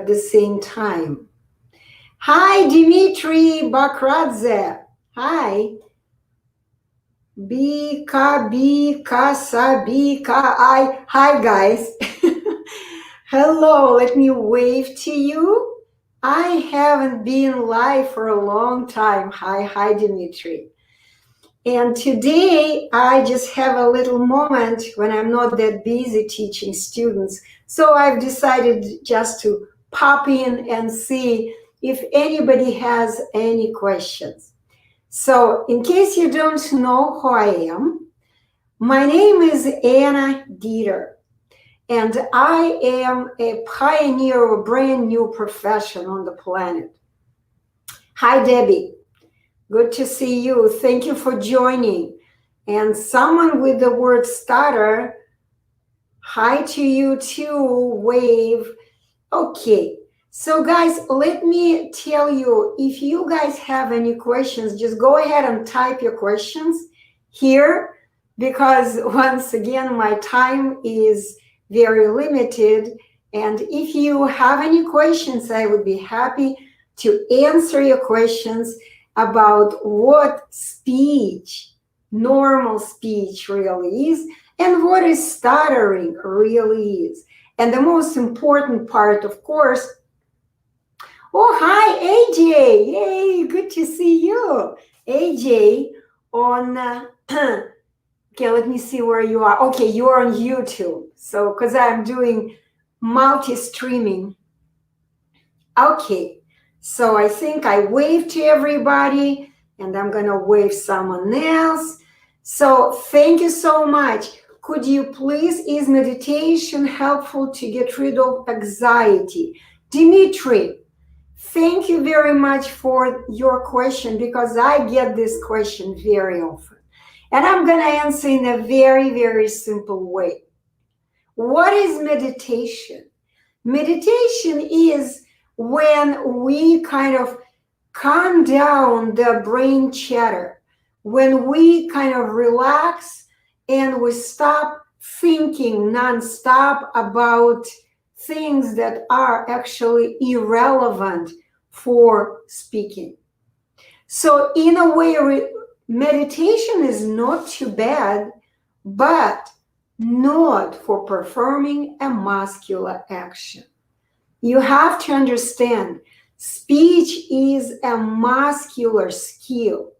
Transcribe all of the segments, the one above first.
at the same time. Hi, Dimitri Bakradze. Hi. I. Hi, guys. Hello, let me wave to you. I haven't been live for a long time. Hi, Dimitri. And today I just have a little moment when I'm not that busy teaching students. So I've decided just to pop in and see if anybody has any questions. So in case you don't know who I am, my name is Anna Dieter, and I am a pioneer of a brand new profession on the planet. Hi, Debbie. Good to see you. Thank you for joining. And someone with the word stutter, hi to you too, wave. Okay, so guys, let me tell you, if you guys have any questions, just go ahead and type your questions here, because once again, my time is very limited. And if you have any questions, I would be happy to answer your questions about what speech, normal speech really is, and what is stuttering really is. And the most important part, of course, oh, hi, AJ. Yay, good to see you. AJ on, okay, let me see where you are. Okay, you're on YouTube. So, because I'm doing multi-streaming. Okay, so I think I waved to everybody, and I'm going to wave someone else. So thank you so much. Could you please, is meditation helpful to get rid of anxiety? Dimitri, thank you very much for your question, because I get this question very often. And I'm going to answer in a very, very simple way. What is meditation? Meditation is when we kind of calm down the brain chatter, when we kind of relax and we stop thinking nonstop about things that are actually irrelevant for speaking. So in a way, meditation is not too bad, but not for performing a muscular action. You have to understand, speech is a muscular skill.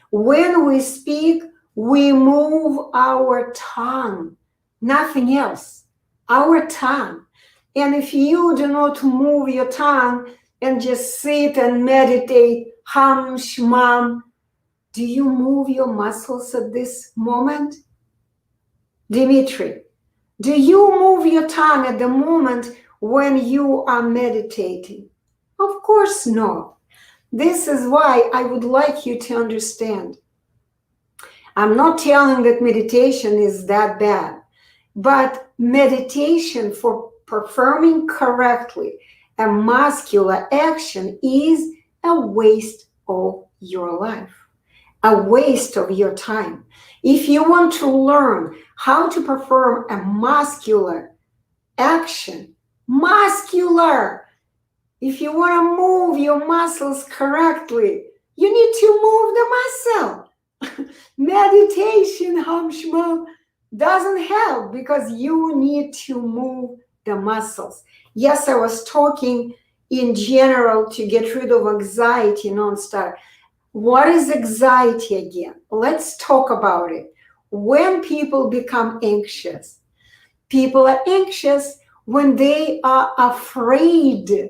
When we speak, we move our tongue, nothing else, our tongue. And if you do not move your tongue and just sit and meditate, hum, shmam, do you move your muscles at this moment? Dimitri, do you move your tongue at the moment when you are meditating? Of course not. This is why I would like you to understand. I'm not telling that meditation is that bad, but meditation for performing correctly a muscular action is a waste of your life, a waste of your time. If you want to learn how to perform a muscular action, if you want to move your muscles correctly, you need to move the muscle. Meditation, hum shmum, doesn't help because you need to move the muscles. Yes, I was talking in general to get rid of anxiety non-stop. What is anxiety again? Let's talk about it. When people become anxious, people are anxious when they are afraid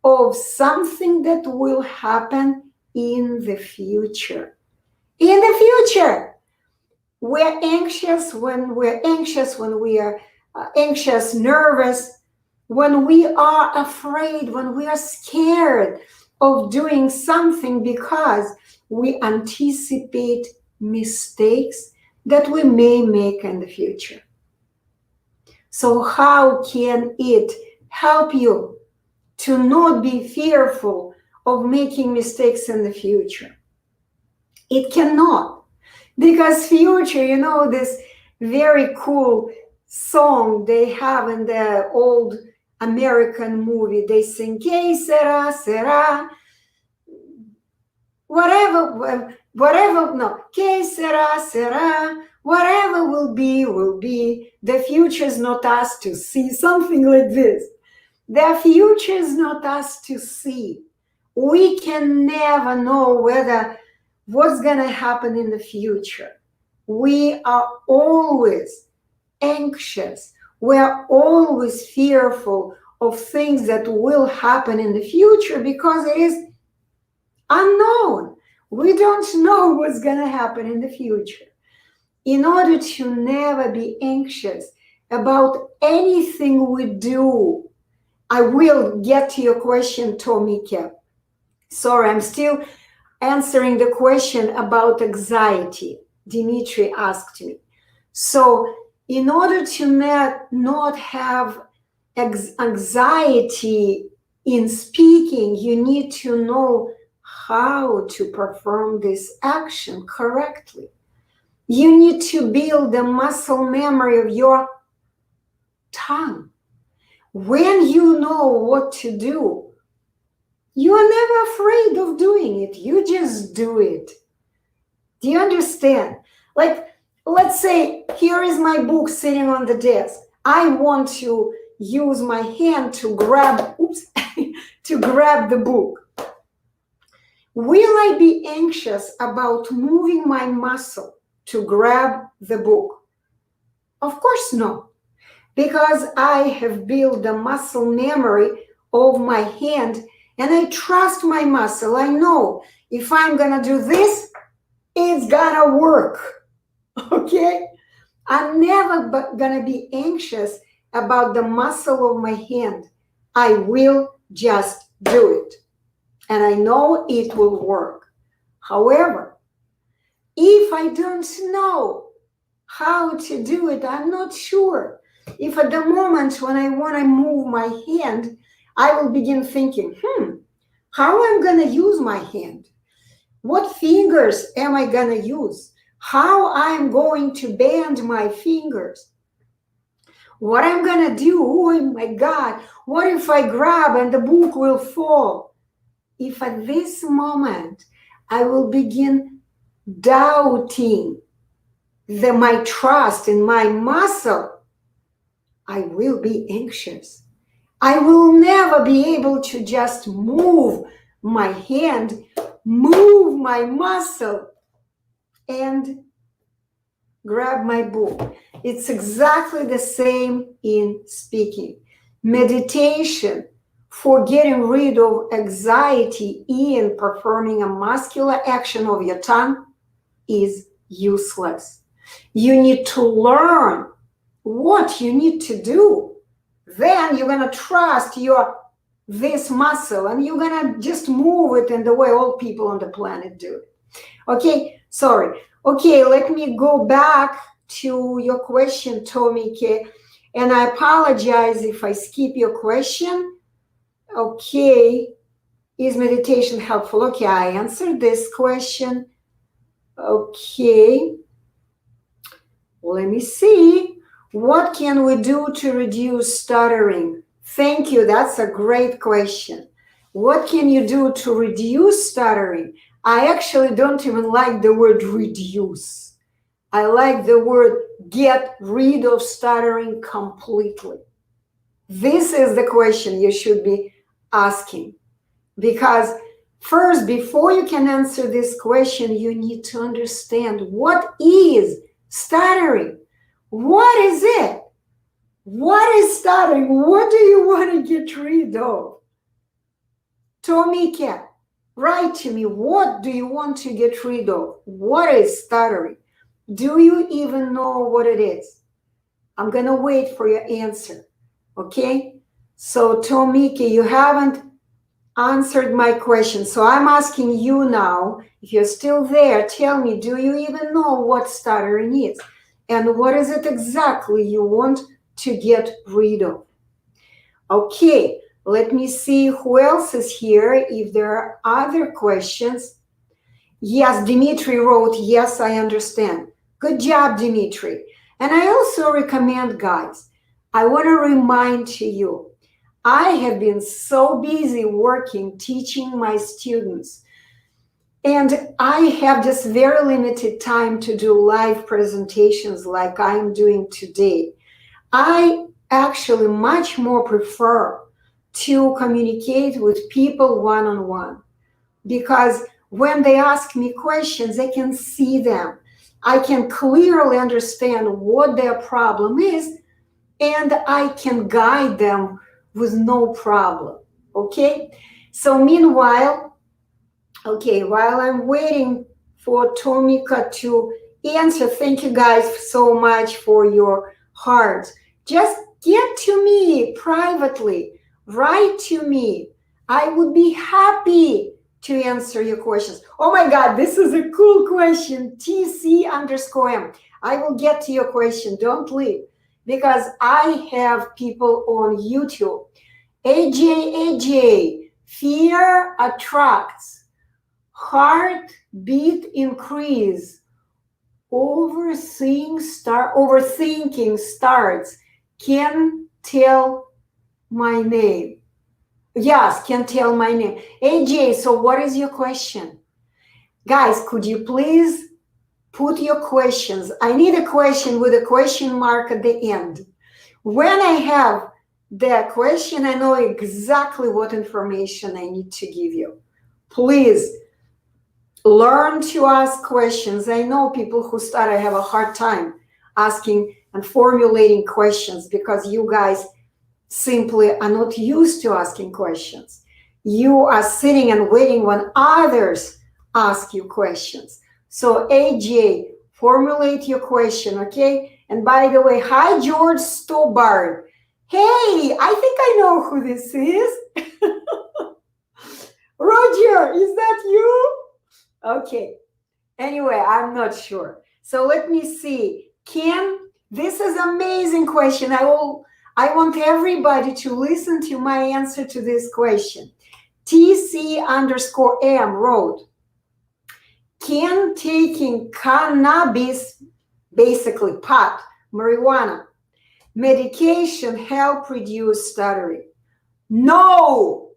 of something that will happen in the future. In the future, we're anxious when we are anxious, nervous, when we are afraid, when we are scared of doing something because we anticipate mistakes that we may make in the future. So how can it help you to not be fearful of making mistakes in the future? It cannot, because future, this very cool song they have in the old American movie. They sing, que sera, sera, whatever, no, que sera, sera, whatever will be, will be. The future is not us to see, something like this. The future is not us to see. We can never know what's going to happen in the future. We are always anxious. We're always fearful of things that will happen in the future because it is unknown. We don't know what's going to happen in the future. In order to never be anxious about anything we do, I will get to your question, Tomika. Sorry, I'm still answering the question about anxiety. Dimitri asked me. So in order to not have anxiety in speaking, you need to know how to perform this action correctly. You need to build the muscle memory of your tongue. When you know what to do, you are never afraid of doing it. You just do it. Do you understand? Like, let's say, here is my book sitting on the desk. I want to use my hand to grab, to grab the book. Will I be anxious about moving my muscle to grab the book? Of course not, because I have built the muscle memory of my hand and I trust my muscle. I know if I'm gonna do this, it's gonna work, okay? I'm never gonna be anxious about the muscle of my hand. I will just do it. And I know it will work. However, if I don't know how to do it, I'm not sure. If at the moment when I want to move my hand, I will begin thinking, how am I going to use my hand? What fingers am I going to use? How I'm going to bend my fingers? What I'm going to do? Oh my God, what if I grab and the book will fall? If at this moment I will begin doubting my trust in my muscle, I will be anxious. I will never be able to just move my hand, move my muscle, and grab my book. It's exactly the same in speaking. Meditation for getting rid of anxiety in performing a muscular action of your tongue is useless. You need to learn what you need to do. Then you're going to trust this muscle and you're going to just move it in the way all people on the planet do it. Okay, sorry. Okay, let me go back to your question, Tomike, and I apologize if I skip your question. Okay, is meditation helpful? Okay, I answered this question. Okay, let me see. What can we do to reduce stuttering? Thank you, that's a great question. What can you do to reduce stuttering? I actually don't even like the word reduce. I like the word get rid of stuttering completely. This is the question you should be asking. Because first, before you can answer this question, you need to understand what is stuttering. What is it? What is stuttering? What do you want to get rid of? Tomika, write to me. What do you want to get rid of? What is stuttering? Do you even know what it is? I'm going to wait for your answer. Okay? So, Tomika, you haven't answered my question. So I'm asking you now, if you're still there, tell me, do you even know what stuttering is? And what is it exactly you want to get rid of? Okay, let me see who else is here, if there are other questions. Yes, Dimitri wrote, yes, I understand. Good job, Dimitri. And I also recommend, guys, I want to remind to you, I have been so busy working, teaching my students, and I have just very limited time to do live presentations like I'm doing today. I actually much more prefer to communicate with people one-on-one, because when they ask me questions, I can see them. I can clearly understand what their problem is, and I can guide them with no problem. Okay? So meanwhile, while I'm waiting for Tomika to answer, thank you guys so much for your hearts. Just get to me privately, write to me. I would be happy to answer your questions. Oh my God, this is a cool question. TC_M. I will get to your question. Don't leave, because I have people on YouTube. AJ, fear attracts. Heartbeat increase. Overthinking starts. Can tell my name. Yes, can tell my name. AJ, so what is your question? Guys, could you please put your questions? I need a question with a question mark at the end. When I have the question, I know exactly what information I need to give you. Please learn to ask questions. I know people who start, I have a hard time asking and formulating questions because you guys simply are not used to asking questions. You are sitting and waiting when others ask you questions. So AJ, formulate your question, okay? And by the way, hi, George Stobart. Hey, I think I know who this is. Roger, is that you? Okay. Anyway, I'm not sure. So let me see. This is an amazing question. I want everybody to listen to my answer to this question. TC_M wrote, can taking cannabis, basically pot, marijuana, medication help reduce stuttering? No!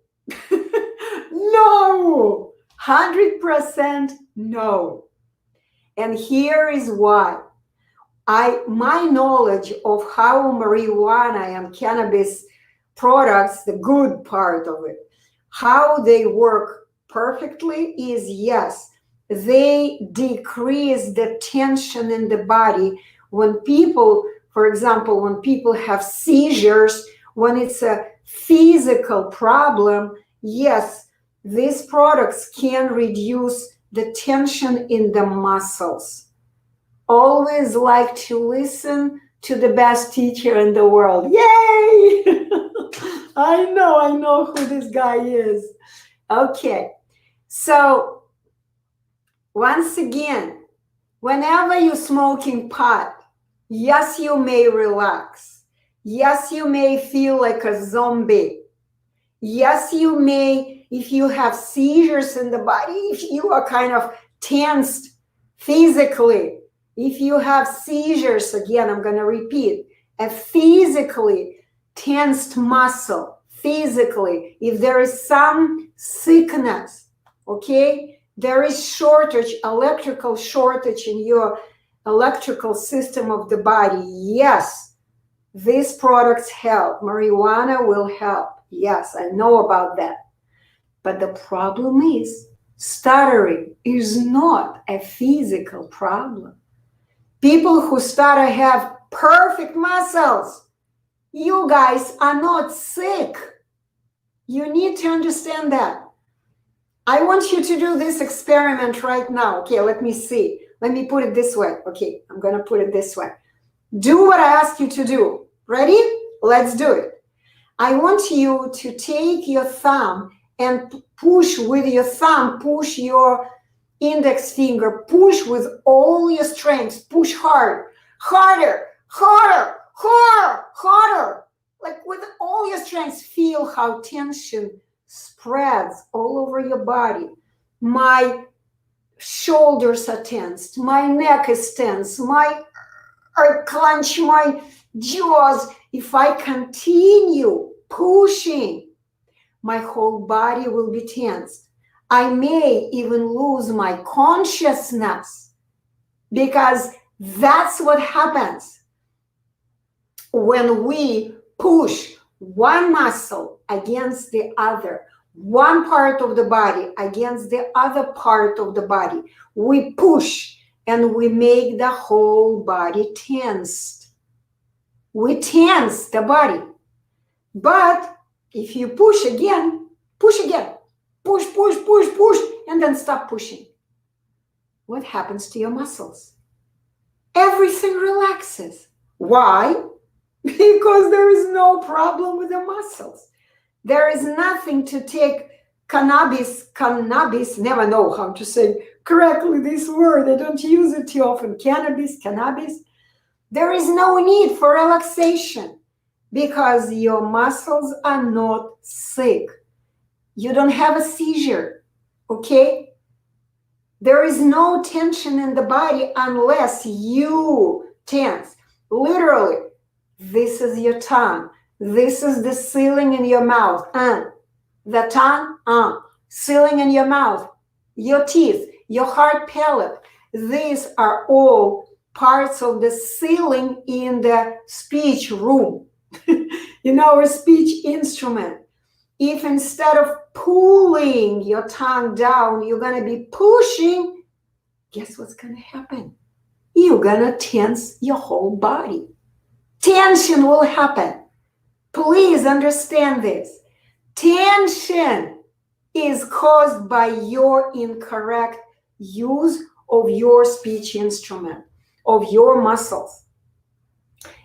No! 100% no. And here is why. My knowledge of how marijuana and cannabis products, the good part of it, how they work perfectly is, yes, they decrease the tension in the body when people, for example, when people have seizures, when it's a physical problem, yes, these products can reduce the tension in the muscles. Always like to listen to the best teacher in the world. Yay! I know who this guy is. Okay, so once again, whenever you're smoking pot, yes, you may relax. Yes, you may feel like a zombie. Yes, you may, if you have seizures in the body, if you are kind of tensed physically, if you have seizures, again, I'm going to repeat, a physically tensed muscle, physically, if there is some sickness, okay, there is shortage, electrical shortage in your electrical system of the body, yes, these products help. Marijuana will help. Yes, I know about that. But the problem is, stuttering is not a physical problem. People who stutter have perfect muscles. You guys are not sick. You need to understand that. I want you to do this experiment right now. Okay, let me see. Let me put it this way. Okay, I'm going to put it this way. Do what I ask you to do. Ready? Let's do it. I want you to take your thumb and push with your thumb, push your index finger, push with all your strength, push hard, harder, harder, harder, harder. Like with all your strength, feel how tension spreads all over your body. My shoulders are tensed, my neck is tense, I clench my jaws. If I continue pushing, my whole body will be tensed. I may even lose my consciousness, because that's what happens when we push one muscle against the other, one part of the body against the other part of the body. We push and we make the whole body tensed. We tense the body. But if you push again, push, push, and then stop pushing, what happens to your muscles? Everything relaxes. Why? Because there is no problem with the muscles. There is nothing to take cannabis, never know how to say correctly this word. I don't use it too often. Cannabis. There is no need for relaxation because your muscles are not sick. You don't have a seizure, okay? There is no tension in the body unless you tense. Literally, this is your tongue. This is the ceiling in your mouth. The tongue, ceiling in your mouth. Your teeth, your hard palate. These are all parts of the ceiling in the speech room, in our speech instrument. If instead of pulling your tongue down, you're going to be pushing, guess what's going to happen? You're going to tense your whole body. Tension will happen. Please understand this. Tension is caused by your incorrect use of your speech instrument, of your muscles.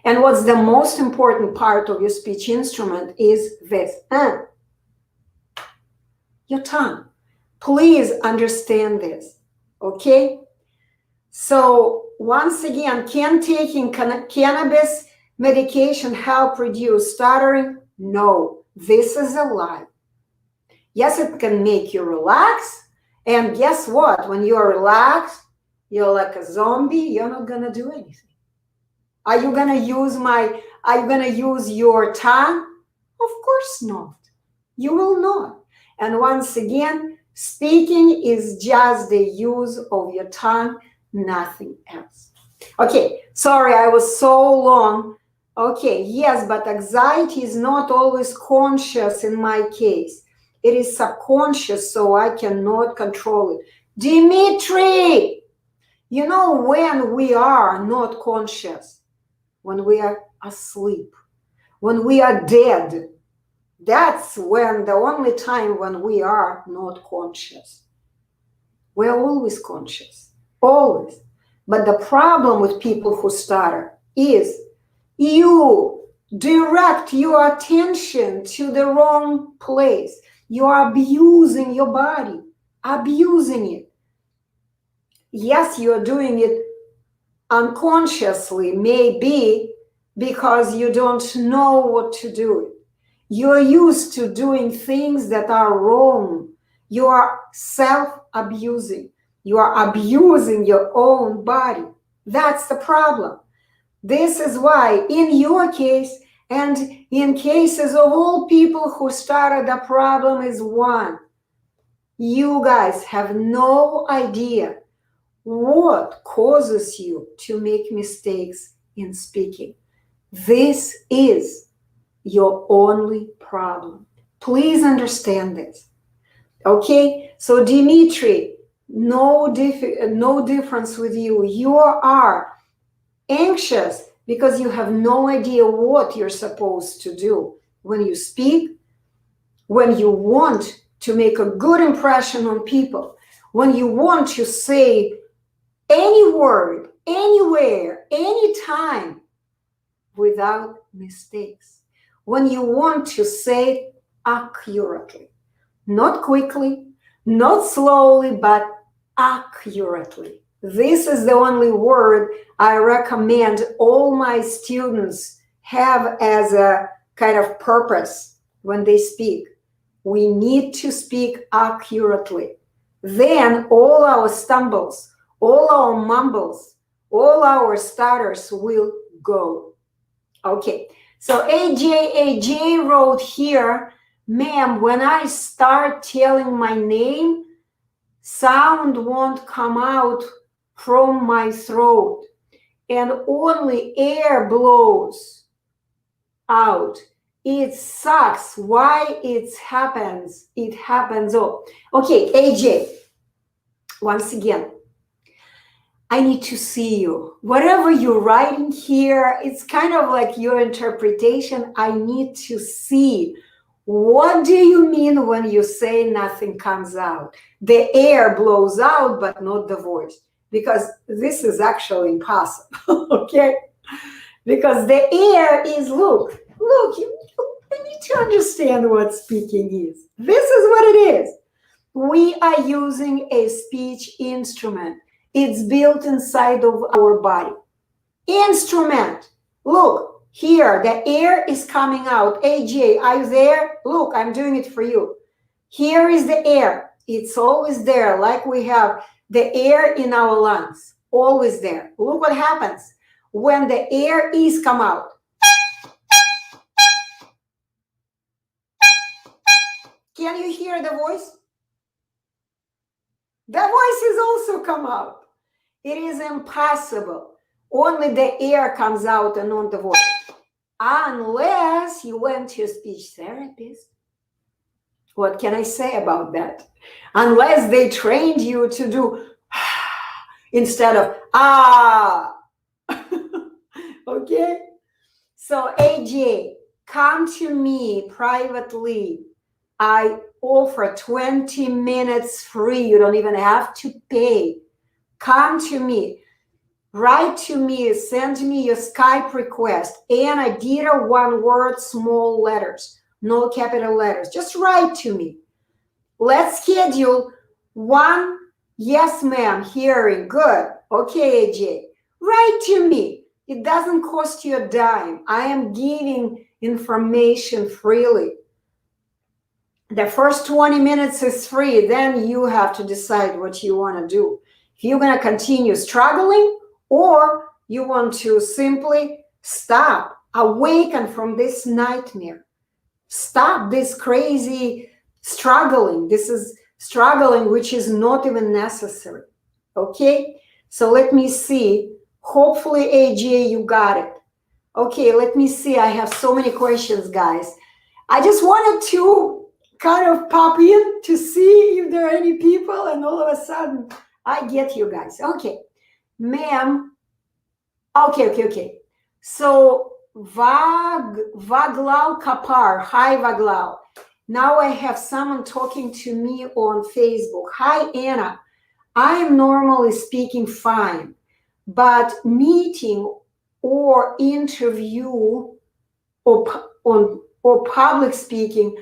And what's the most important part of your speech instrument is this. Your tongue. Please understand this, okay? So once again, can taking cannabis medication help reduce stuttering? No, this is a lie. Yes, it can make you relax. And guess what? When you're relaxed, you're like a zombie. You're not going to do anything. Are you going to use your tongue? Of course not. You will not. And once again, speaking is just the use of your tongue, nothing else. Okay, sorry, I was so long. Okay, yes, but anxiety is not always conscious in my case. It is subconscious, so I cannot control it. Dimitri, you know when we are not conscious? When we are asleep, when we are dead. That's when the only time when we are not conscious. We are always conscious, always. But the problem with people who stutter is you direct your attention to the wrong place. You are abusing your body, abusing it. Yes, you are doing it unconsciously, maybe because you don't know what to do. You're used to doing things that are wrong. You are self-abusing. You are abusing your own body. That's the problem. This is why in your case and in cases of all people who started, the problem is one. You guys have no idea what causes you to make mistakes in speaking. This is your only problem. Please understand this. Okay? So Dimitri, no difference with you. You are anxious because you have no idea what you're supposed to do when you speak, when you want to make a good impression on people, when you want to say any word, anywhere, anytime, without mistakes. When you want to say accurately, not quickly, not slowly, but accurately. This is the only word I recommend all my students have as a kind of purpose when they speak. We need to speak accurately. Then all our stumbles, all our mumbles, all our stutters will go. Okay, So AJ wrote here, ma'am, when I start telling my name, sound won't come out from my throat and only air blows out. It sucks. Why it happens? It happens. Oh, okay, AJ, once again, I need to see you. Whatever you're writing here, it's kind of like your interpretation. I need to see. What do you mean when you say nothing comes out? The air blows out, but not the voice. Because this is actually impossible, okay? Because the air is, look, you need to understand what speaking is. This is what it is. We are using a speech instrument. It's built inside of our body. Instrument. Look, here, the air is coming out. AJ, are you there? Look, I'm doing it for you. Here is the air. It's always there, like we have the air in our lungs. Always there. Look what happens when the air is come out. Can you hear the voice? The voice is also come out. It is impossible. Only the air comes out and not the voice. Unless you went to a speech therapist. What can I say about that? Unless they trained you to do instead of ah. Okay? So AJ, come to me privately. I offer 20 minutes free. You don't even have to pay. Come to me. Write to me. Send me your Skype request. And I did a one word, small letters. No capital letters. Just write to me. Let's schedule one yes, ma'am hearing. Good. Okay, AJ. Write to me. It doesn't cost you a dime. I am giving information freely. The first 20 minutes is free. Then you have to decide what you want to do. If you're going to continue struggling or you want to simply stop, awaken from this nightmare. Stop this crazy struggling. This is struggling which is not even necessary. Okay? So let me see. Hopefully, AJ, you got it. Okay, let me see. I have so many questions, guys. I just wanted to kind of pop in to see if there are any people, and all of a sudden, I get you guys. Okay, ma'am. Okay. So, Vaglau Kapar. Hi, Vaglau. Now I have someone talking to me on Facebook. Hi, Anna. I am normally speaking fine, but meeting or interview or public speaking,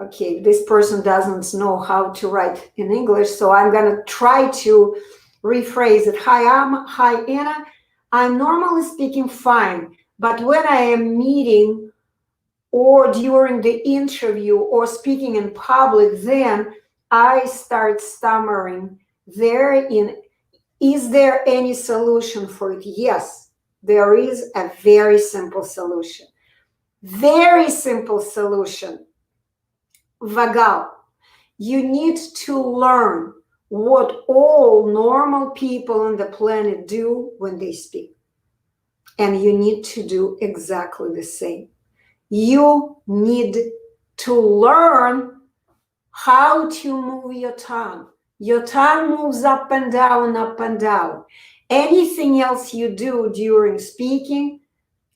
okay, this person doesn't know how to write in English, so I'm going to try to rephrase it. Hi, Anna. I'm normally speaking fine, but when I am meeting or during the interview or speaking in public, then I start stammering. Is there any solution for it? Yes, there is a very simple solution. Very simple solution. Vagal, you need to learn what all normal people on the planet do when they speak. And you need to do exactly the same. You need to learn how to move your tongue. Your tongue moves up and down, up and down. Anything else you do during speaking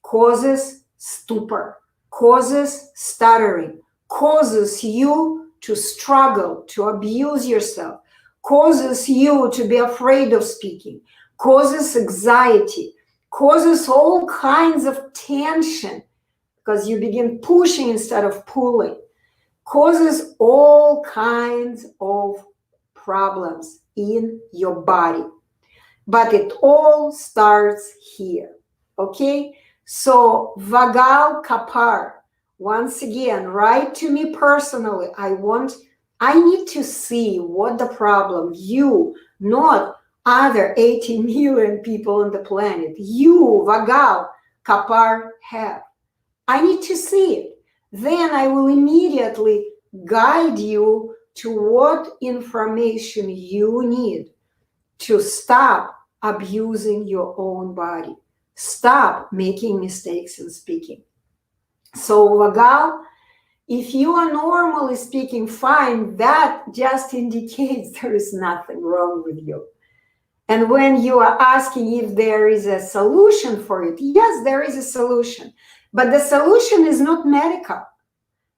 causes stupor, causes stuttering, causes you to struggle, to abuse yourself, causes you to be afraid of speaking, causes anxiety, causes all kinds of tension because you begin pushing instead of pulling, causes all kinds of problems in your body. But it all starts here, okay? So, Vagal Kapar, once again, write to me personally. I need to see what the problem, not other 80 million people on the planet, you, Vagal, Kapar, have. I need to see it. Then I will immediately guide you to what information you need to stop abusing your own body. Stop making mistakes in speaking. So, Vagal, if you are normally speaking fine, that just indicates there is nothing wrong with you. And when you are asking if there is a solution for it, yes, there is a solution. But the solution is not medical.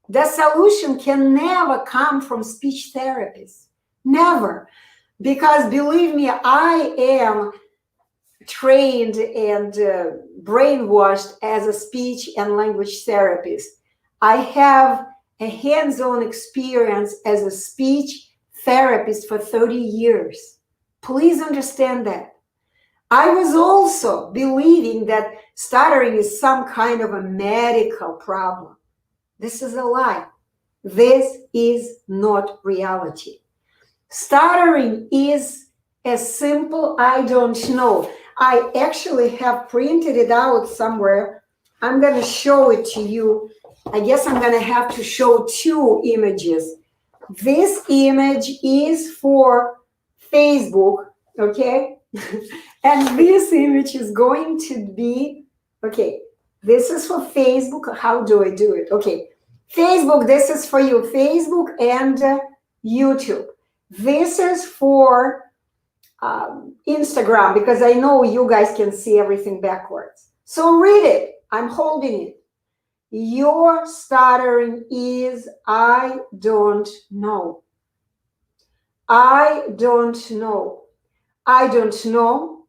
The solution can never come from speech therapists. Never. Because believe me, I am trained and brainwashed as a speech and language therapist. I have a hands-on experience as a speech therapist for 30 years. Please understand that. I was also believing that stuttering is some kind of a medical problem. This is a lie. This is not reality. Stuttering is a simple I don't know. I actually have printed it out somewhere. I'm going to show it to you. I guess I'm going to have to show two images. This image is for Facebook, okay? And this image is going to be, okay, this is for Facebook. How do I do it? Okay, Facebook, this is for you, Facebook and YouTube. This is for Instagram, because I know you guys can see everything backwards. So read it. I'm holding it. Your stuttering is I don't know. I don't know. I don't know.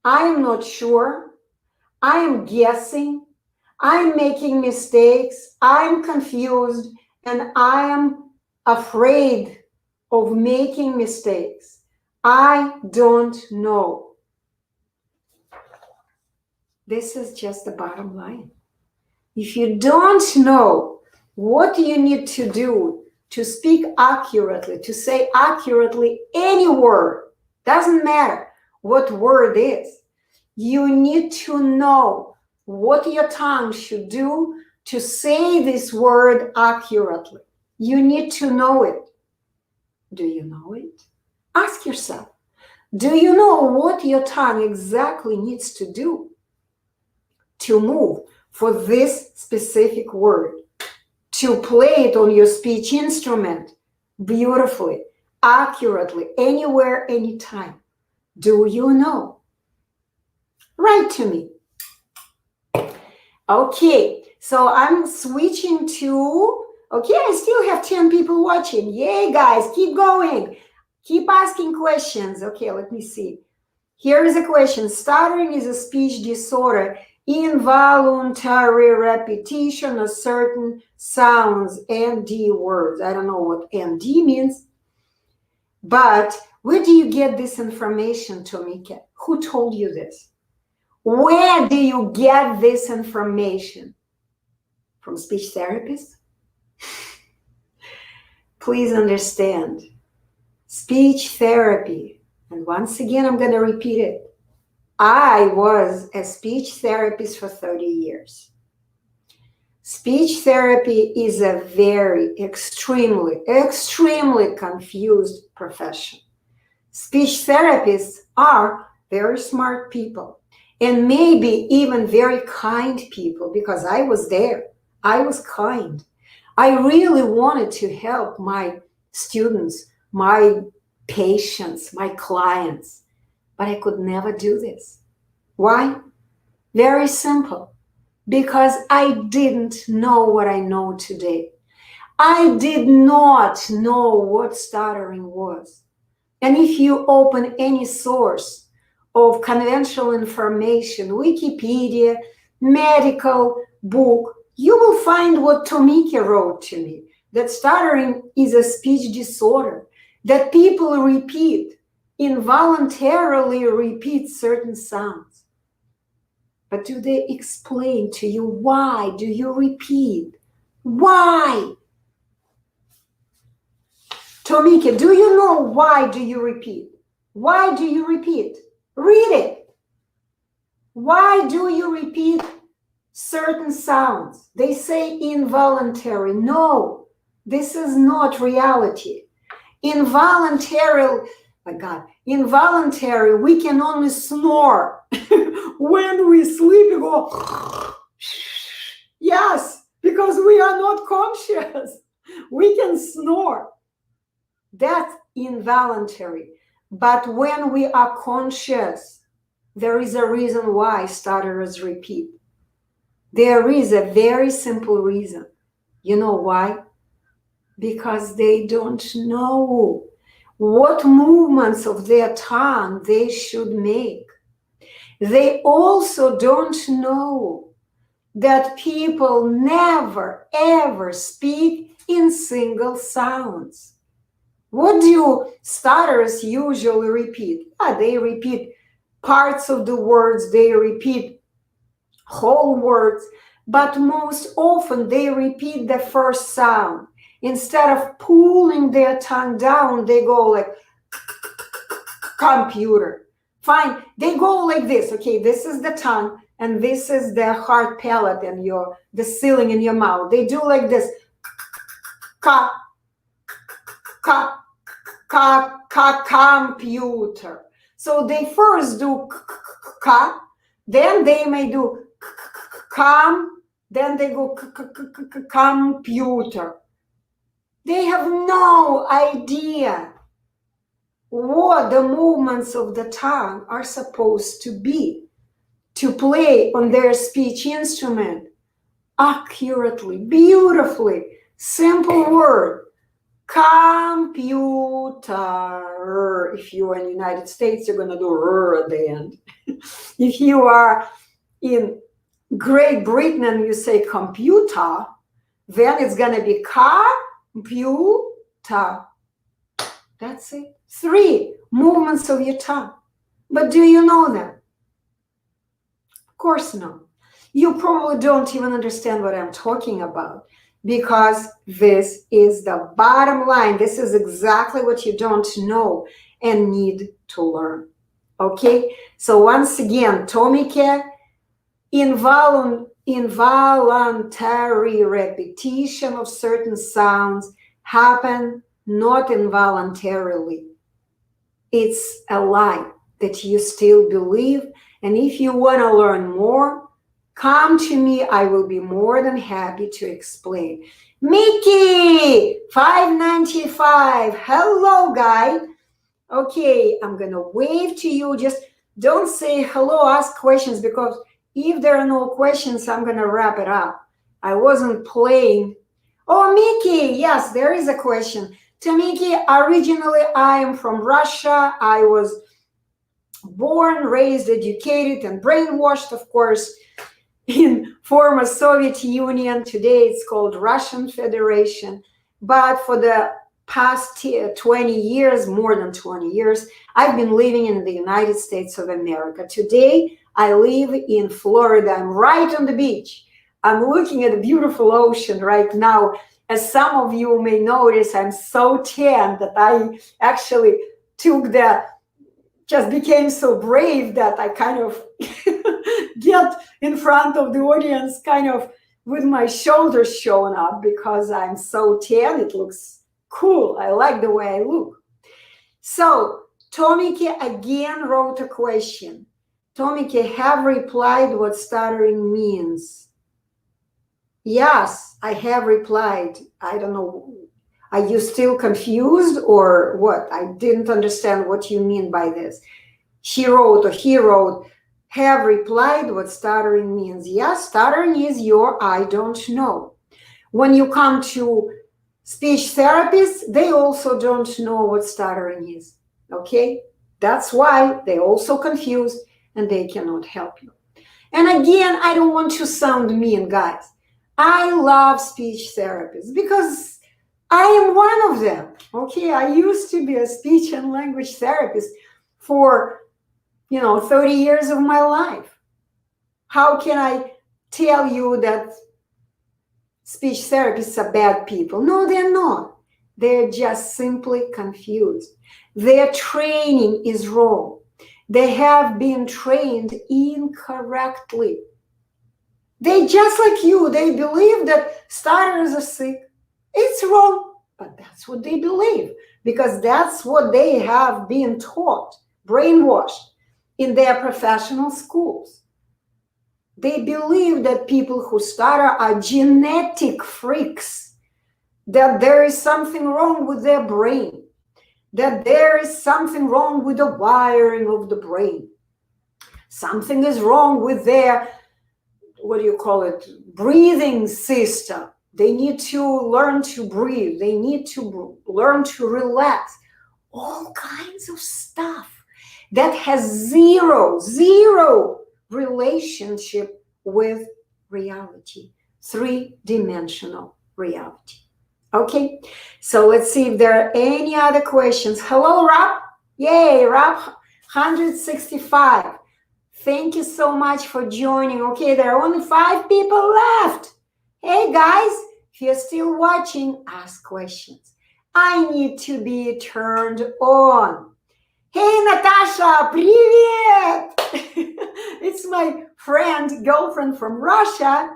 I am not sure. I am guessing. I'm making mistakes. I'm confused. And I am afraid of making mistakes. I don't know. This is just the bottom line. If you don't know what you need to do to speak accurately, to say accurately any word, doesn't matter what word is, you need to know what your tongue should do to say this word accurately. You need to know it. Do you know it? Ask yourself, do you know what your tongue exactly needs to do to move for this specific word, to play it on your speech instrument beautifully, accurately, anywhere, anytime? Do you know? Write to me. Okay, so I'm switching to, okay, I still have 10 people watching. Yay, guys, keep going. Keep asking questions. Okay, let me see. Here is a question. Stuttering is a speech disorder, involuntary repetition of certain sounds, ND words. I don't know what ND means, but where do you get this information, Tomika? Who told you this? Where do you get this information? From speech therapists? Please understand, speech therapy, and once again, I'm going to repeat it. I was a speech therapist for 30 years. Speech therapy is a very extremely confused profession. Speech therapists are very smart people and maybe even very kind people, because I was there. I was kind. I really wanted to help my students, my patients, my clients, but I could never do this. Why? Very simple. Because I didn't know what I know today. I did not know what stuttering was. And if you open any source of conventional information, Wikipedia, medical book, you will find what Tomika wrote to me, that stuttering is a speech disorder, that people repeat, involuntarily repeat certain sounds. But do they explain to you why do you repeat? Why? Tomika, do you know why do you repeat? Why do you repeat? Read it. Why do you repeat certain sounds? They say involuntary. No, this is not reality. Involuntary, my God, involuntary, we can only snore. When we sleep, we go, yes, because we are not conscious. We can snore. That's involuntary. But when we are conscious, there is a reason why stutterers repeat. There is a very simple reason. You know why? Because they don't know what movements of their tongue they should make. They also don't know that people never ever speak in single sounds. What do stutterers usually repeat? They repeat parts of the words, they repeat whole words, but most often they repeat the first sound. Instead of pulling their tongue down, they go like computer. Fine, they go like this. Okay, this is the tongue, and this is the hard palate and the ceiling in your mouth. They do like this. Ka, ka, ka, ka, computer. So they first do ka, then they may do com, then they go computer. They have no idea what the movements of the tongue are supposed to be to play on their speech instrument accurately, beautifully. Simple word, computer. If you are in the United States, you're going to do r at the end. If you are in Great Britain and you say computer, then it's going to be computer. That's it. 3 movements of your tongue. But do you know them? Of course not. You probably don't even understand what I'm talking about, because this is the bottom line. This is exactly what you don't know and need to learn. Okay? So once again, Tomike, involuntary repetition of certain sounds happen not involuntarily. It's a lie that you still believe. And if you want to learn more, come to me. I will be more than happy to explain. Mickey, 595. Hello, guy. Okay, I'm going to wave to you. Just don't say hello, ask questions, because if there are no questions, I'm going to wrap it up. I wasn't playing. Oh, Mickey, yes, there is a question. Tamiki, originally I am from Russia. I was born, raised, educated, and brainwashed, of course, in former Soviet Union. Today it's called Russian Federation. But for the past 20 years, more than 20 years, I've been living in the United States of America. Today, I live in Florida. I'm right on the beach. I'm looking at a beautiful ocean right now. As some of you may notice, I'm so tan that I actually just became so brave that I kind of get in front of the audience kind of with my shoulders showing up, because I'm so tan. It looks cool. I like the way I look. So Tomike again wrote a question. Tomike, have replied what stuttering means. Yes, I have replied. I don't know. Are you still confused or what? I didn't understand what you mean by this. She wrote, or he wrote, have replied what stuttering means. Yes, stuttering is your I don't know. When you come to speech therapists, they also don't know what stuttering is. Okay? That's why they're also confused and they cannot help you. And again, I don't want to sound mean, guys. I love speech therapists because I am one of them. Okay, I used to be a speech and language therapist for 30 years of my life. How can I tell you that speech therapists are bad people? No, they're not. They're just simply confused. Their training is wrong. They have been trained incorrectly. They just like you, they believe that stutterers are sick. It's wrong, but that's what they believe because that's what they have been taught, brainwashed in their professional schools. They believe that people who stutter are genetic freaks, that there is something wrong with their brain, that there is something wrong with the wiring of the brain. Something is wrong with their, breathing system. They need to learn to breathe. They need to learn to relax. All kinds of stuff that has zero relationship with reality, three-dimensional reality. Okay, so let's see if there are any other questions. Hello, Rob. Yay, Rob 165. Thank you so much for joining. Okay, there are only 5 people left. Hey, guys, if you're still watching, ask questions. I need to be turned on. Hey, Natasha, привет! It's my girlfriend from Russia.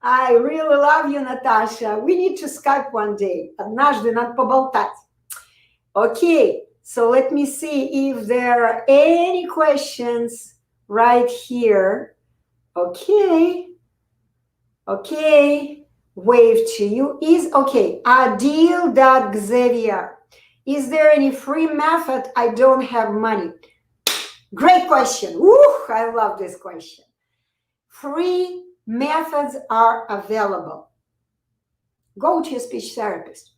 I really love you, Natasha. We need to Skype one day. Однажды надо поболтать. Okay, so let me see if there are any questions right here. Okay, wave to you is okay. Adil.Xavier, is there any free method? I don't have money. Great question. Woo, I love this question. Free methods are available. Go to your speech therapist.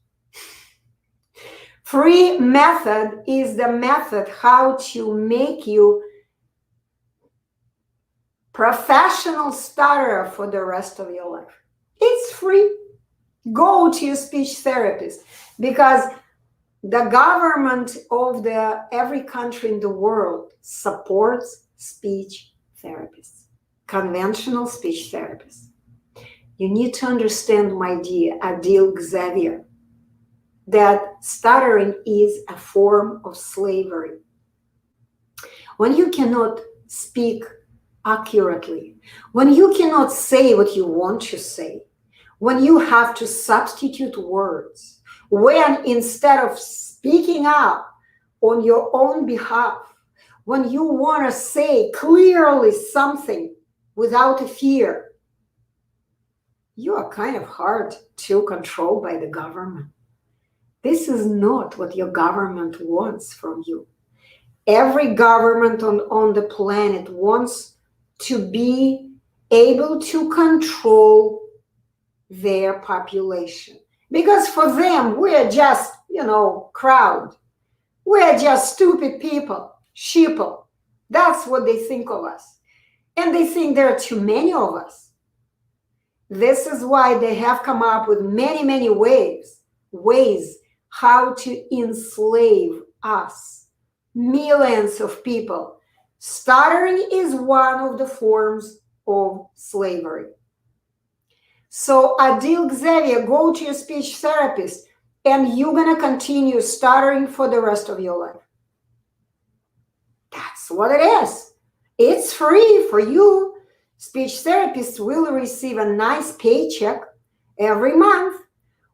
Free method is the method how to make you professional stutterer for the rest of your life. It's free. Go to your speech therapist because the government of every country in the world supports speech therapists, conventional speech therapists. You need to understand, my dear Adil Xavier, that stuttering is a form of slavery. When you cannot speak accurately, when you cannot say what you want to say, when you have to substitute words, when instead of speaking up on your own behalf, when you want to say clearly something without a fear, you are kind of hard to control by the government. This is not what your government wants from you. Every government on the planet wants to be able to control their population. Because for them, we're just, crowd. We're just stupid people, sheeple. That's what they think of us. And they think there are too many of us. This is why they have come up with many ways how to enslave us, millions of people. Stuttering is one of the forms of slavery. So Adil Xavier, go to your speech therapist and you're going to continue stuttering for the rest of your life. That's what it is. It's free for you. Speech therapists will receive a nice paycheck every month.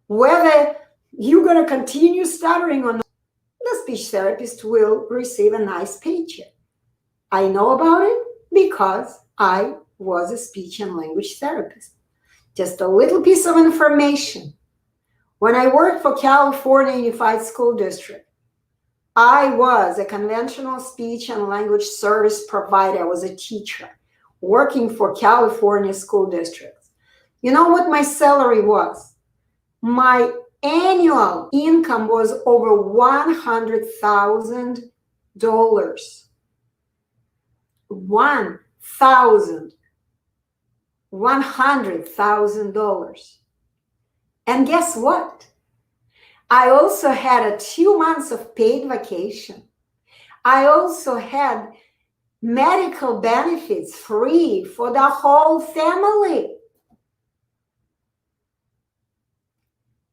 Whether you're going to continue stuttering or not, the speech therapist will receive a nice paycheck. I know about it because I was a speech and language therapist. Just a little piece of information. When I worked for California Unified School District, I was a conventional speech and language service provider. I was a teacher working for California school districts. You know what my salary was? My annual income was over $100,000. $100,000. And guess what? I also had 2 months of paid vacation. I also had medical benefits free for the whole family.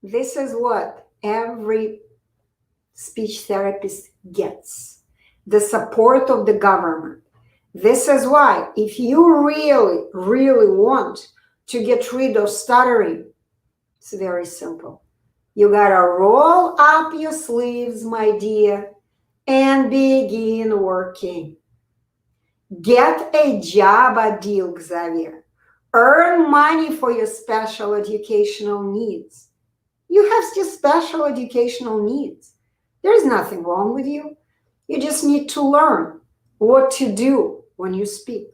This is what every speech therapist gets, the support of the government. This is why, if you really, really want to get rid of stuttering, it's very simple. You gotta roll up your sleeves, my dear, and begin working. Get a job at Deal Xavier. Earn money for your special educational needs. You have just special educational needs. There's nothing wrong with you. You just need to learn what to do when you speak.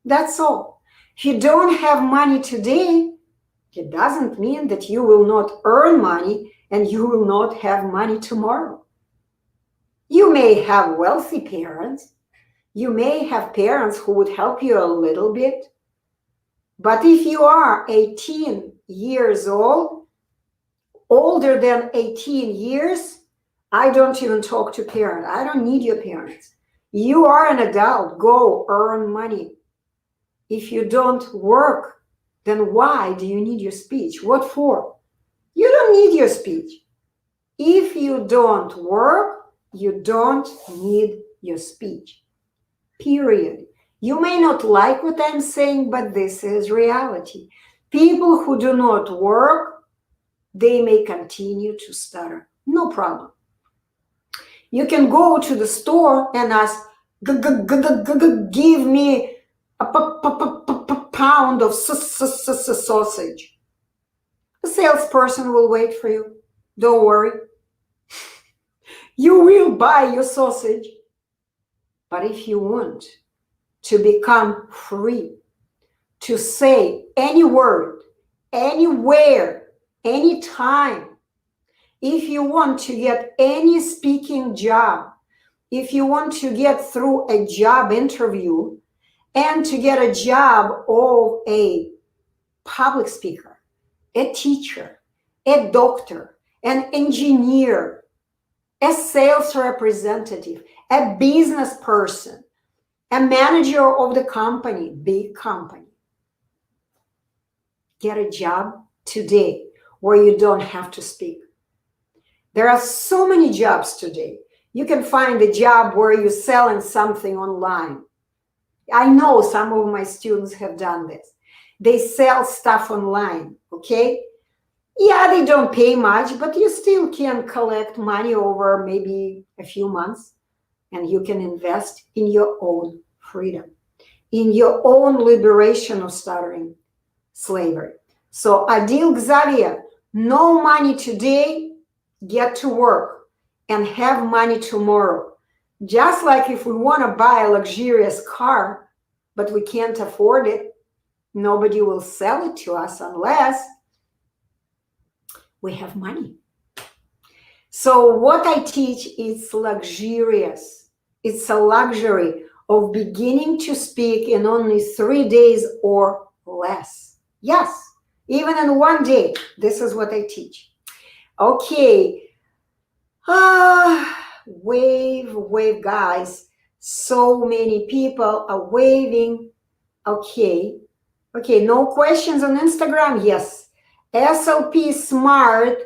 That's all. If you don't have money today, it doesn't mean that you will not earn money and you will not have money tomorrow. You may have wealthy parents. You may have parents who would help you a little bit. But if you are 18 years old, older than 18 years, I don't even talk to parents. I don't need your parents. You are an adult. Go earn money. If you don't work, then why do you need your speech? What for? You don't need your speech. If you don't work, you don't need your speech. Period. You may not like what I'm saying, but this is reality. People who do not work, they may continue to stutter. No problem. You can go to the store and ask, give me a pound of sausage. The salesperson will wait for you. Don't worry. You will buy your sausage. But if you want to become free, to say any word, anywhere, anytime, if you want to get any speaking job, if you want to get through a job interview and to get a job of a public speaker, a teacher, a doctor, an engineer, a sales representative, a business person, a manager of the company, big company, get a job today where you don't have to speak. There are so many jobs today. You can find a job where you're selling something online. I know some of my students have done this. They sell stuff online, okay? Yeah, they don't pay much, but you still can collect money over maybe a few months, and you can invest in your own freedom, in your own liberation of stuttering slavery. So Adil Xavier, no money today, get to work and have money tomorrow. Just like if we want to buy a luxurious car, but we can't afford it, nobody will sell it to us unless we have money. So what I teach is luxurious. It's a luxury of beginning to speak in only 3 days or less. Yes, even in 1 day. This is what I teach. Okay. Wave, guys. So many people are waving. Okay, no questions on Instagram? Yes. SLP smart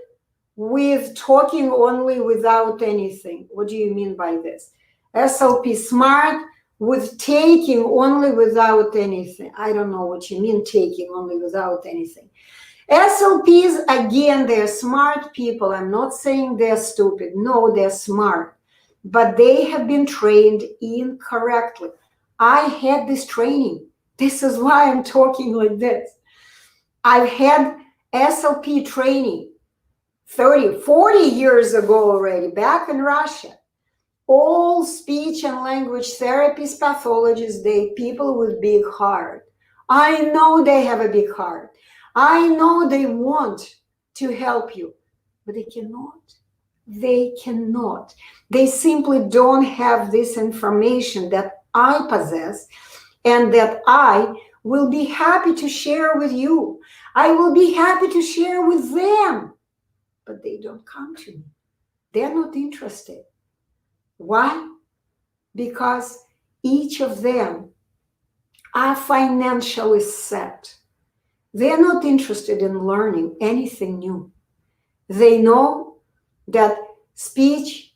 with talking only without anything. What do you mean by this? SLP smart with taking only without anything. I don't know what you mean, taking only without anything. SLPs, again, they're smart people. I'm not saying they're stupid. No, they're smart. But they have been trained incorrectly. I had this training. This is why I'm talking like this. I've had SLP training 30, 40 years ago already, back in Russia. All speech and language therapists, pathologists, they people with big heart. I know they have a big heart. I know they want to help you, but they cannot. They cannot. They simply don't have this information that I possess and that I will be happy to share with you. I will be happy to share with them, but they don't come to me. They're not interested. Why? Because each of them are financially set. They're not interested in learning anything new. They know that speech,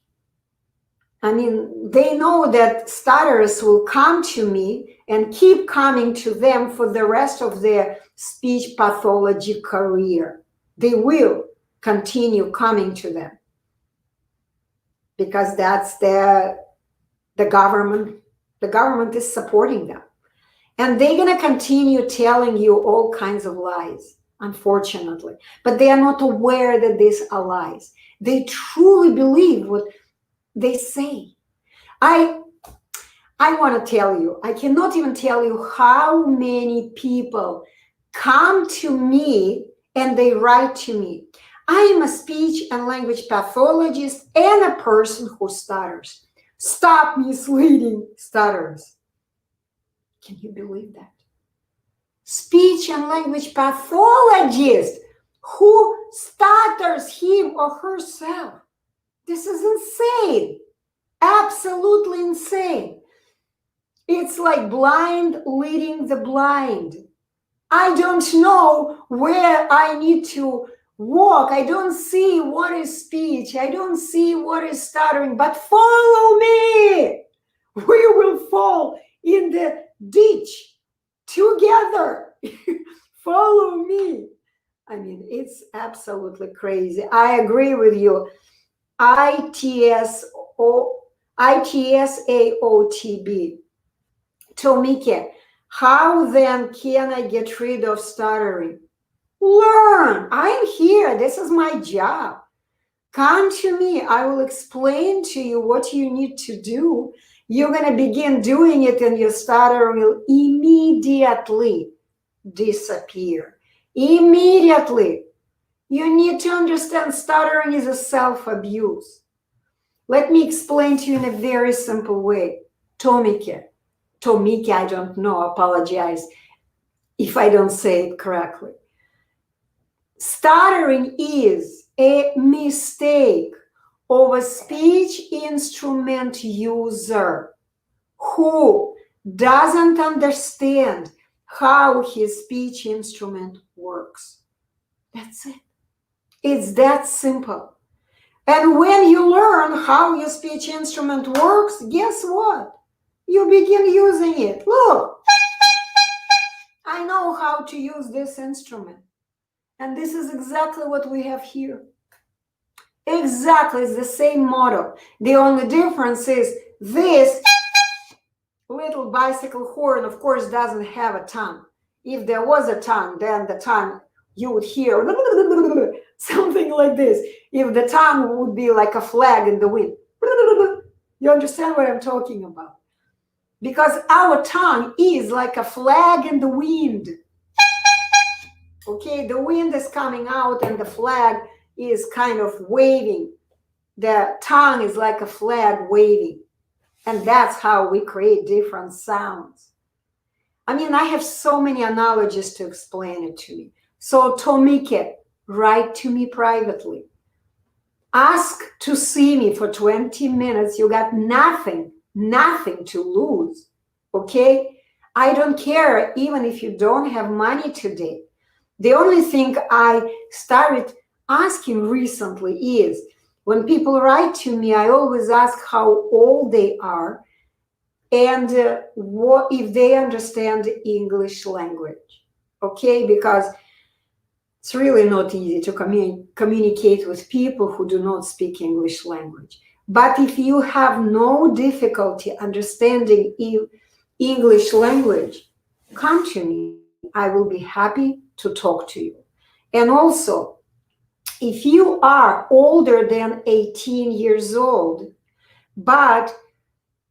they know that stutterers will come to me and keep coming to them for the rest of their speech pathology career. They will continue coming to them because that's the government. The government is supporting them. And they're going to continue telling you all kinds of lies, unfortunately. But they are not aware that these are lies. They truly believe what they say. I want to tell you, I cannot even tell you how many people come to me and they write to me. I am a speech and language pathologist and a person who stutters. Stop misleading stutterers. Can you believe that? Speech and language pathologist who stutters him or herself. This is insane. Absolutely insane. It's like blind leading the blind. I don't know where I need to walk. I don't see what is speech. I don't see what is stuttering, but follow me. We will fall in the ditch together. Follow me. It's absolutely crazy. I agree with you. ITSAOTB. Tomike, how then can I get rid of stuttering? Learn. I'm here. This is my job. Come to me. I will explain to you what you need to do. You're going to begin doing it and your stutter will immediately disappear. Immediately. You need to understand stuttering is a self-abuse. Let me explain to you in a very simple way. Tomike, I don't know, apologize if I don't say it correctly. Stuttering is a mistake of a speech instrument user who doesn't understand how his speech instrument works. That's it. It's that simple. And when you learn how your speech instrument works, guess what? You begin using it. Look, I know how to use this instrument. And this is exactly what we have here. Exactly, it's the same model. The only difference is this little bicycle horn, of course, doesn't have a tongue. If there was a tongue, then the tongue, you would hear something like this. If the tongue would be like a flag in the wind. You understand what I'm talking about? Because our tongue is like a flag in the wind. Okay, the wind is coming out and the flag is kind of waving. The tongue is like a flag waving. And that's how we create different sounds. I have so many analogies to explain it to you. So Tomike, write to me privately. Ask to see me for 20 minutes. You got nothing to lose, okay? I don't care even if you don't have money today. The only thing I started asking recently is, when people write to me, I always ask how old they are and what if they understand English language, okay? Because it's really not easy to communicate with people who do not speak English language. But if you have no difficulty understanding English language, come to me. I will be happy to talk to you. And also, if you are older than 18 years old, but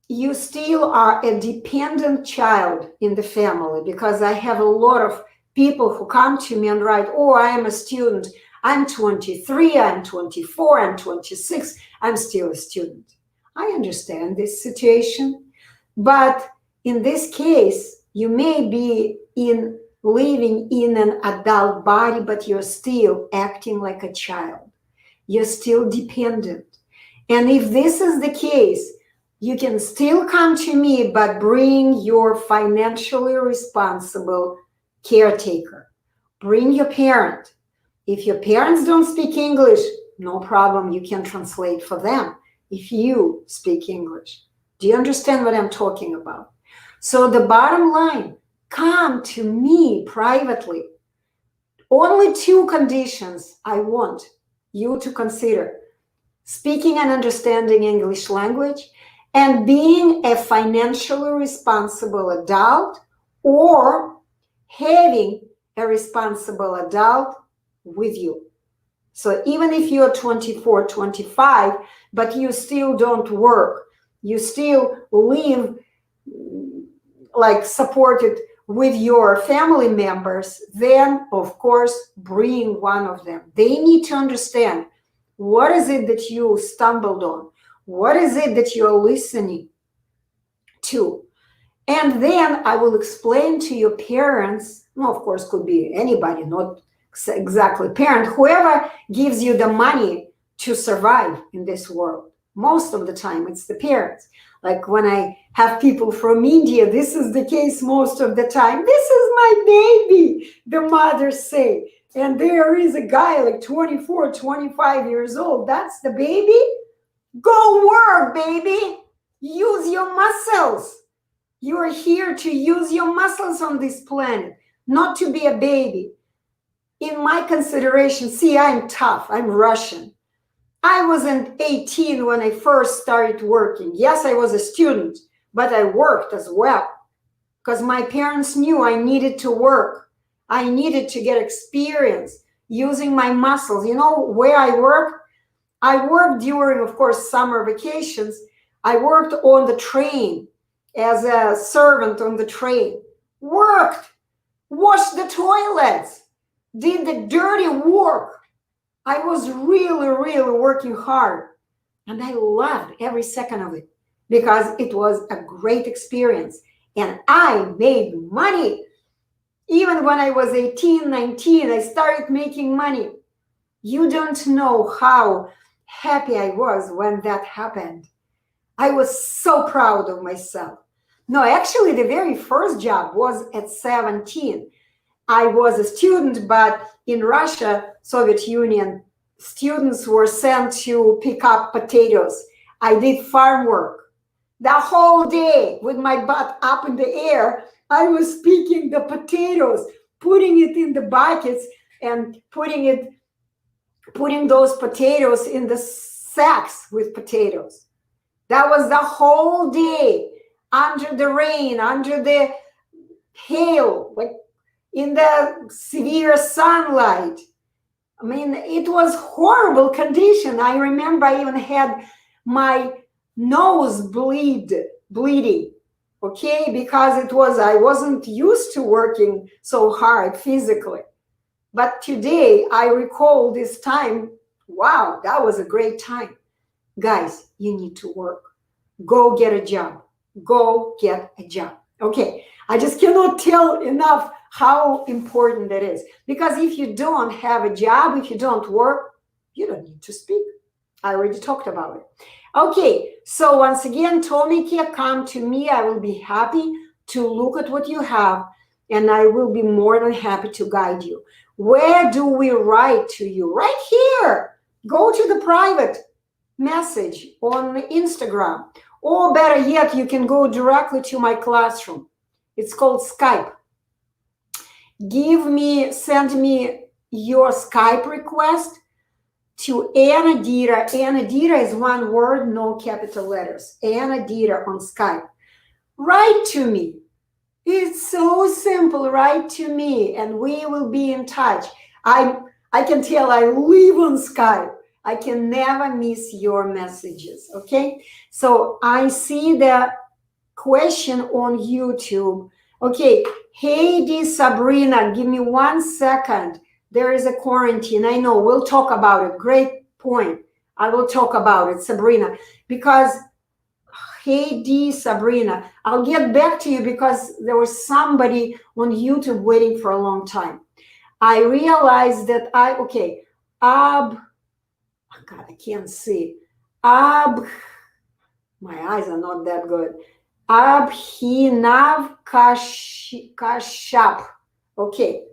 you still are a dependent child in the family, because I have a lot of people who come to me and write, oh, I am a student. I'm 23, I'm 24, I'm 26. I'm still a student. I understand this situation. But in this case, you may be living in an adult body, but you're still acting like a child. You're still dependent. And if this is the case, you can still come to me, but bring your financially responsible caretaker. Bring your parent. If your parents don't speak English, no problem. You can translate for them if you speak English. Do you understand what I'm talking about? So the bottom line, come to me privately. Only two conditions I want you to consider: speaking and understanding English language, and being a financially responsible adult, or having a responsible adult with you. So even if you're 24, 25, but you still don't work, you still live like supported with your family members, then of course bring one of them. They need to understand what is it that you stumbled on, what is it that you're listening to. And then I will explain to your parents, no, of course, could be anybody, not exactly parent, whoever gives you the money to survive in this world. Most of the time, it's the parents. Like when I have people from India, this is the case most of the time. This is my baby, the mothers say. And there is a guy like 24, 25 years old. That's the baby. Go work, baby. Use your muscles. You are here to use your muscles on this planet, not to be a baby. In my consideration, see, I'm tough. I'm Russian. I wasn't 18 when I first started working. Yes, I was a student, but I worked as well because my parents knew I needed to work. I needed to get experience using my muscles. You know where I work? I worked during, of course, summer vacations. I worked on the train as a servant on the train. Worked, washed the toilets, did the dirty work. I was really, really working hard. And I loved every second of it because it was a great experience. And I made money. Even when I was 18, 19, I started making money. You don't know how happy I was when that happened. I was so proud of myself. No, actually, the very first job was at 17. I was a student, but in Russia, Soviet Union, students were sent to pick up potatoes. I did farm work. The whole day with my butt up in the air, I was picking the potatoes, putting it in the buckets and putting those potatoes in the sacks with potatoes. That was the whole day under the rain, under the hail, like in the severe sunlight. I mean, it was horrible condition. I remember I even had my nose bleeding, okay, because I wasn't used to working so hard physically. But today I recall this time, wow, that was a great time. Guys, you need to work. Go get a job. Go get a job. Okay, I just cannot tell enough how important that is. Because if you don't have a job, if you don't work, you don't need to speak. I already talked about it. Okay, so once again, Tomiki, come to me. I will be happy to look at what you have, and I will be more than happy to guide you. Where do we write to you? Right here. Go to the private message on Instagram. Or better yet, you can go directly to my classroom. It's called Skype. Send me your Skype request to Anadira. Anadira is one word, no capital letters. Anadira on Skype. Write to me. It's so simple. Write to me and we will be in touch. I can tell I live on Skype. I can never miss your messages, okay? So I see the question on YouTube. Okay, Heidi, Sabrina, give me 1 second. There is a quarantine. I know, we'll talk about it. Great point. I will talk about it, Sabrina, because Heidi, Sabrina, I'll get back to you because there was somebody on YouTube waiting for a long time. I realized that God, I can't see. My eyes are not that good. Abhinav Kashyap. Okay.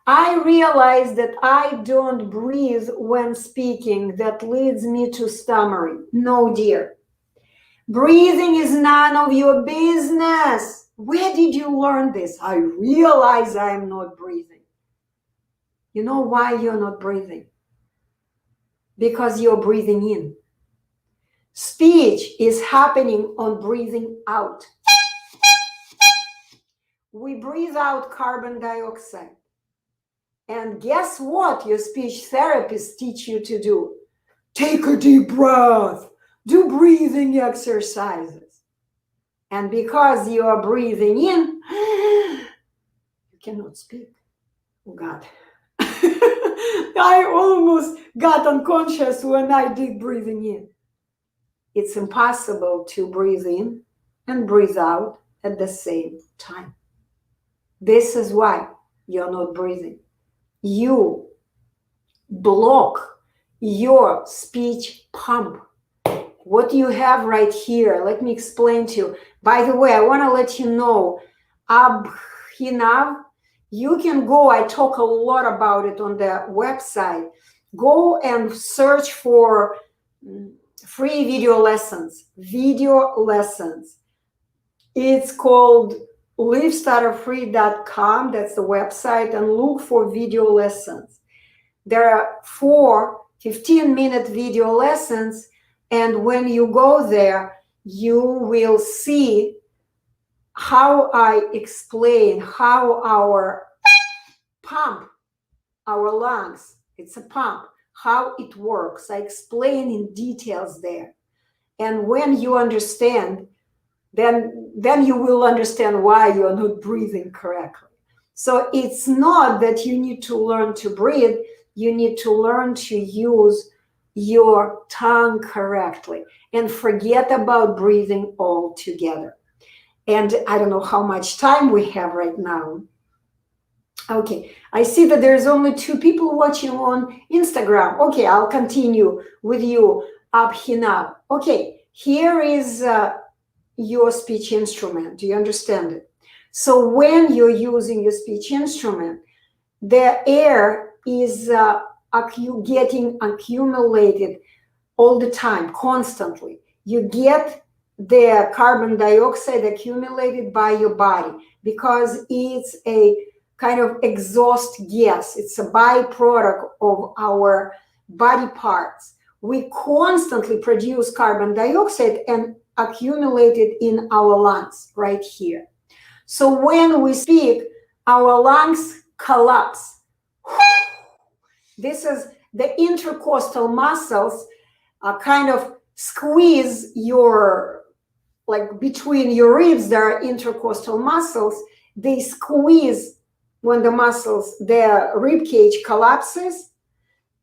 I realize that I don't breathe when speaking. That leads me to stammering. No, dear. Breathing is none of your business. Where did you learn this? I realize I am not breathing. You know why you're not breathing? Because you're breathing in. Speech is happening on breathing out. We breathe out carbon dioxide. And guess what your speech therapists teach you to do? Take a deep breath. Do breathing exercises. And because you are breathing in, you cannot speak. Oh, God. I almost got unconscious when I did breathing in. It's impossible to breathe in and breathe out at the same time. This is why you're not breathing. You block your speech pump. What you have right here, let me explain to you. By the way, I want to let you know, Abhinav, you can go, I talk a lot about it on the website. Go and search for free video lessons. It's called livestutterfree.com. That's the website, and look for video lessons. There are 4 15-minute video lessons, and when you go there, you will see how I explain how our pump, our lungs, it's a pump, how it works. I explain in details there. And when you understand, then you will understand why you are not breathing correctly. So it's not that you need to learn to breathe, you need to learn to use your tongue correctly and forget about breathing altogether. And I don't know how much time we have right now. Okay, I see that there's only 2 people watching on Instagram. Okay, I'll continue with you, Abhinav. Okay, here is your speech instrument. Do you understand it? So when you're using your speech instrument, the air is getting accumulated all the time, constantly. You get the carbon dioxide accumulated by your body because it's a kind of exhaust gas. It's a byproduct of our body parts. We constantly produce carbon dioxide and accumulate it in our lungs right here. So when we speak, our lungs collapse. This is the intercostal muscles kind of squeeze your, like between your ribs, there are intercostal muscles. They squeeze when the rib cage collapses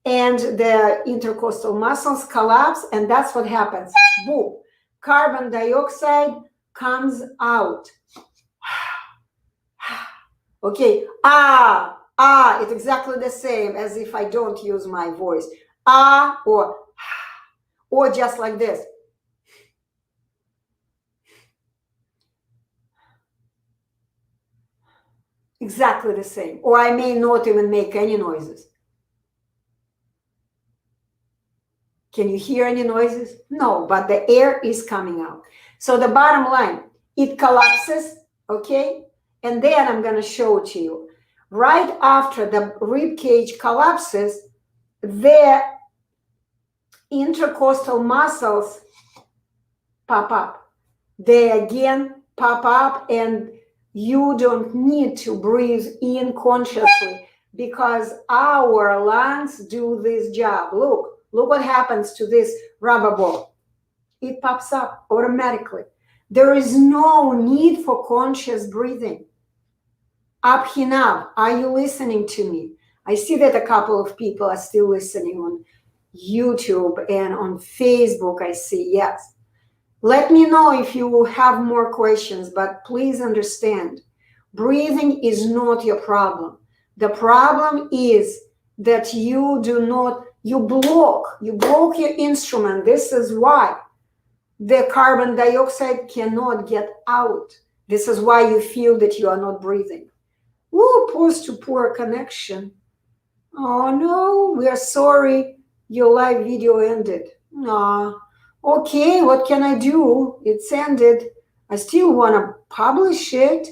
and the intercostal muscles collapse, and that's what happens. Boom. Carbon dioxide comes out. Okay, it's exactly the same as if I don't use my voice. Or just like this. Exactly the same. Or I may not even make any noises. Can you hear any noises? No, but the air is coming out. So the bottom line, it collapses, okay? And then I'm going to show to you. Right after the rib cage collapses, the intercostal muscles pop up. They again pop up, and you don't need to breathe in consciously because our lungs do this job. Look what happens to this rubber ball. It pops up automatically. There is no need for conscious breathing. Abhinav, are you listening to me? I see that a couple of people are still listening on YouTube and on Facebook. I see, yes. Let me know if you have more questions, but please understand, breathing is not your problem. The problem is that you block your instrument. This is why the carbon dioxide cannot get out. This is why you feel that you are not breathing. Ooh, pause to poor connection. Oh no, we are sorry. Your live video ended. Nah. Okay, what can I do? It's ended. I still want to publish it.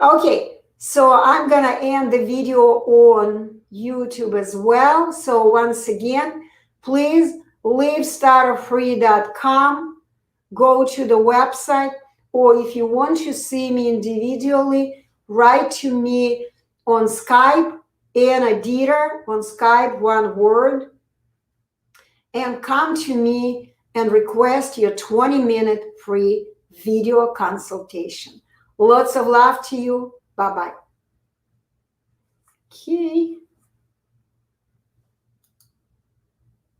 Okay, so I'm gonna end the video on YouTube as well. So once again, please leave Stutterfree.com, go to the website, or if you want to see me individually, write to me on Skype, Anna Dieter, on Skype, one word, and come to me and request your 20-minute free video consultation. Lots of love to you. Bye-bye. Okay.